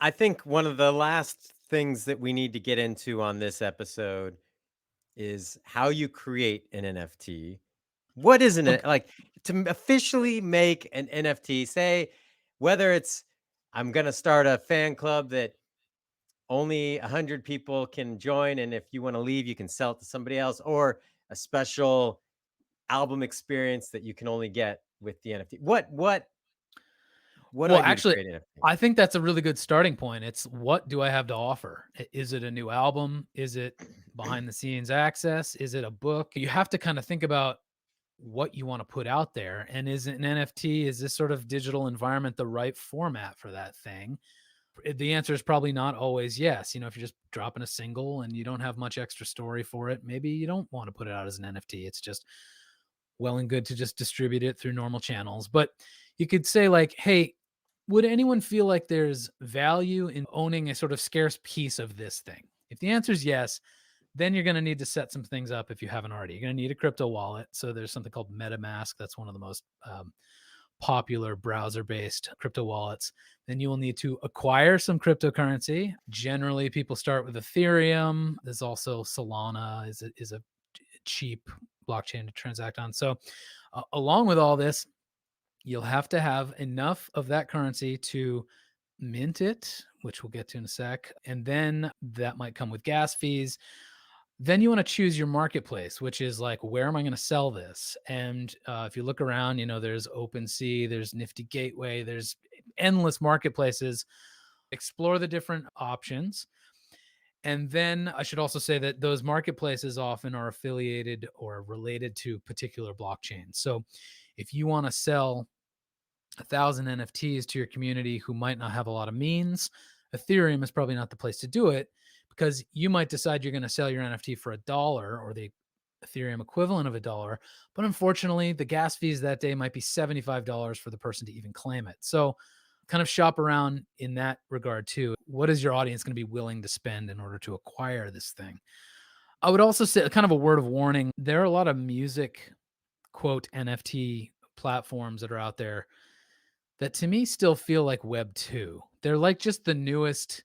I think one of the last things that we need to get into on this episode is how you create an NFT. What is Okay. like to officially make an NFT? Say whether it's I'm gonna start a fan club that only 100 people can join, and if you want to leave, you can sell it to somebody else, or a special album experience that you can only get with the NFT. What do Well, I do to actually, create an NFT? I think that's a really good starting point. It's what do I have to offer? Is it a new album? Is it behind the scenes access? Is it a book? You have to kind of think about what you want to put out there. And is it an NFT? Is this sort of digital environment the right format for that thing? The answer is probably not always yes. If you're just dropping a single and you don't have much extra story for it, maybe you don't want to put it out as an NFT. It's just well and good to just distribute it through normal channels. But you could say, like, hey, would anyone feel like there's value in owning a sort of scarce piece of this thing? If the answer is yes, then you're going to need to set some things up if you haven't already. You're going to need a crypto wallet. So there's something called MetaMask. That's one of the most popular browser based crypto wallets. Then you will need to acquire some cryptocurrency. Generally, people start with Ethereum. There's also Solana is a cheap blockchain to transact on. So, along with all this, you'll have to have enough of that currency to mint it, which we'll get to in a sec. And then that might come with gas fees. Then you want to choose your marketplace, which is like, where am I going to sell this? And if you look around, there's OpenSea, there's Nifty Gateway, there's endless marketplaces. Explore the different options. And then I should also say that those marketplaces often are affiliated or related to particular blockchains. So if you want to sell 1,000 NFTs to your community who might not have a lot of means, Ethereum is probably not the place to do it because you might decide you're going to sell your NFT for $1 or the Ethereum equivalent of $1. But unfortunately, the gas fees that day might be $75 for the person to even claim it. So kind of shop around in that regard too. What is your audience going to be willing to spend in order to acquire this thing? I would also say kind of a word of warning. There are a lot of music quote NFT platforms that are out there that to me still feel like Web 2. They're like just the newest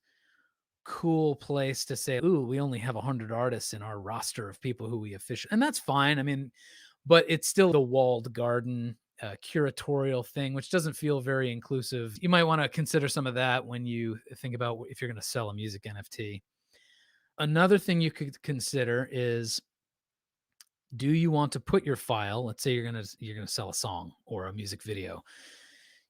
cool place to say, "Ooh, we only have 100 artists in our roster of people who we officially," and that's fine. I mean, but it's still the walled garden curatorial thing, which doesn't feel very inclusive. You might want to consider some of that when you think about if you're going to sell a music NFT. Another thing you could consider is, do you want to put your file, let's say you're going to sell a song or a music video,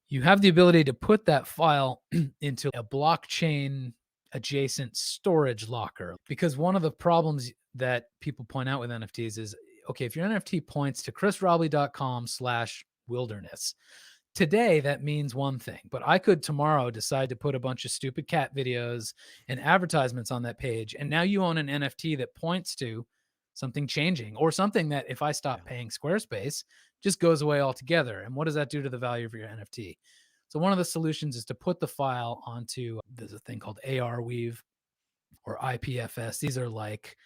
you have the ability to put that file into a blockchain adjacent storage locker. Because one of the problems that people point out with NFTs is, okay, if your NFT points to chrisrobley.com/wilderness, today that means one thing, but I could tomorrow decide to put a bunch of stupid cat videos and advertisements on that page. And now you own an NFT that points to something changing or something that if I Yeah. stop paying Squarespace just goes away altogether. And what does that do to the value of your NFT? So one of the solutions is to put the file onto, there's a thing called Arweave or IPFS. These are like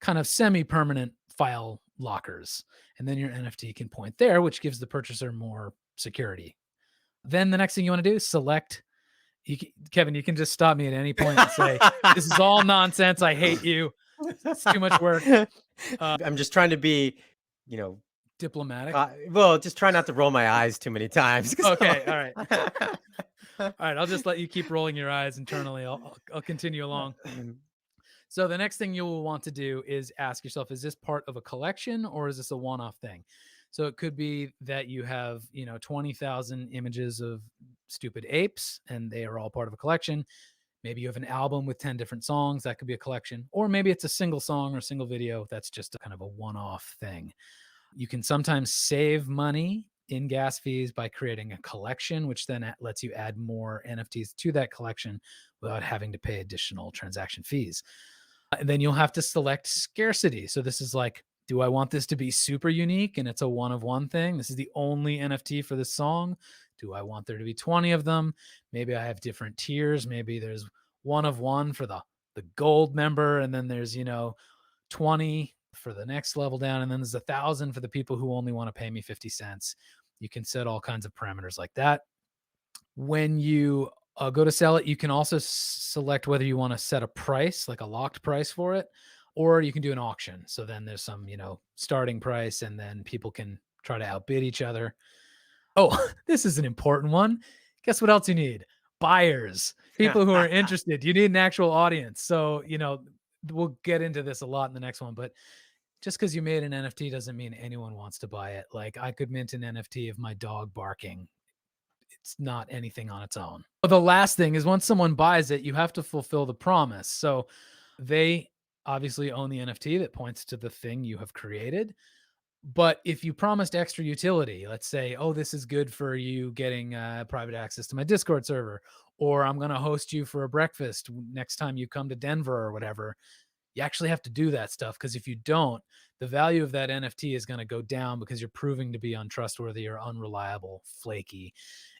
kind of semi-permanent file lockers. And then your NFT can point there, which gives the purchaser more security. Then the next thing you want to do is select. Kevin, you can just stop me at any point and say, "This is all nonsense. I hate you. It's too much work." Uh, I'm just trying to be, you know, Diplomatic. well, just try not to roll my eyes too many times. 'Cause Okay. All right. All right. I'll just let you keep rolling your eyes internally. I'll continue along. So the next thing you will want to do is ask yourself, is this part of a collection or is this a one-off thing? So it could be that you have, 20,000 images of stupid apes and they are all part of a collection. Maybe you have an album with 10 different songs, that could be a collection, or maybe it's a single song or a single video that's just a kind of a one-off thing. You can sometimes save money in gas fees by creating a collection, which then lets you add more NFTs to that collection without having to pay additional transaction fees. And then you'll have to select scarcity. So this is like, do I want this to be super unique and it's a one of one thing? This is the only NFT for this song. Do I want there to be 20 of them? Maybe I have different tiers. Maybe there's one of one for the gold member, and then there's 20 for the next level down, and then there's 1,000 for the people who only want to pay me 50 cents. You can set all kinds of parameters like that. When you Go to sell it. You can also select whether you want to set a price, like a locked price for it, or you can do an auction. So then there's some, starting price, and then people can try to outbid each other. Oh, this is an important one. Guess what else you need? Buyers, people who are interested. You need an actual audience. So, we'll get into this a lot in the next one, but just because you made an NFT doesn't mean anyone wants to buy it. Like I could mint an NFT of my dog barking. It's not anything on its own. But the last thing is once someone buys it, you have to fulfill the promise. So they obviously own the NFT that points to the thing you have created. But if you promised extra utility, let's say, oh, this is good for you getting private access to my Discord server, or I'm going to host you for a breakfast next time you come to Denver or whatever, you actually have to do that stuff. Because if you don't, the value of that NFT is going to go down because you're proving to be untrustworthy or unreliable, flaky.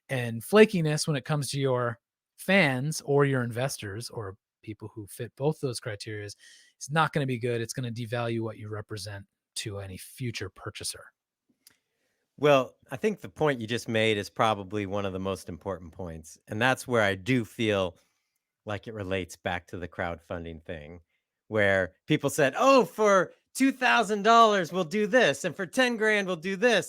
And flakiness, when it comes to your fans or your investors or people who fit both those criteria, is not going to be good. It's going to devalue what you represent to any future purchaser. Well, I think the point you just made is probably one of the most important points. And that's where I do feel like it relates back to the crowdfunding thing, where people said, oh, for $2,000, we'll do this. And for 10 grand, we'll do this.